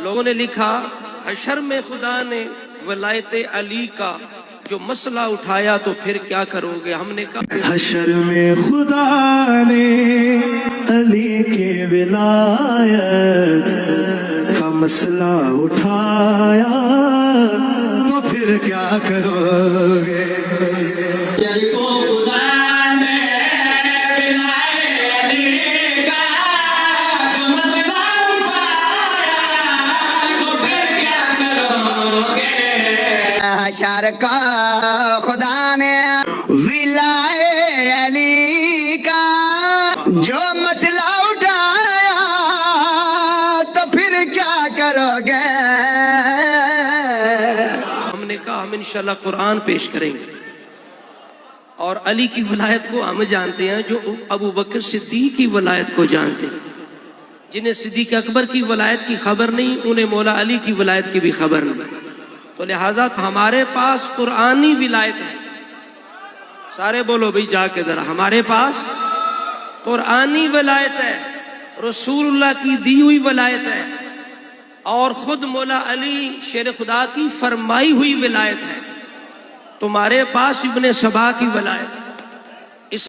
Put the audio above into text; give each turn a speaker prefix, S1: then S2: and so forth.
S1: لوگوں نے لکھا حشر میں خدا نے ولایت علی کا جو مسئلہ اٹھایا تو پھر کیا کرو گے؟ ہم نے کہا
S2: حشر میں خدا نے علی کی ولایت کا مسئلہ اٹھایا تو پھر کیا کرو گے؟
S3: حشر کا خدا نے ولایت علی کا جو مسئلہ اٹھایا تو پھر کیا کرو گے؟
S1: ہم نے کہا ہم انشاءاللہ قرآن پیش کریں گے، اور علی کی ولایت کو ہم جانتے ہیں جو ابو بکر صدیق کی ولایت کو جانتے ہیں۔ جنہیں صدیق اکبر کی ولایت کی خبر نہیں، انہیں مولا علی کی ولایت کی بھی خبر نہیں، تو لہٰذا ہمارے پاس قرآنی ولایت ہے۔ سارے بولو بھئی جا کے ذرا، ہمارے پاس قرآنی ولایت ہے، رسول اللہ کی دی ہوئی ولایت ہے، اور خود مولا علی شیر خدا کی فرمائی ہوئی ولایت ہے۔ تمہارے پاس ابن سبا کی ولایت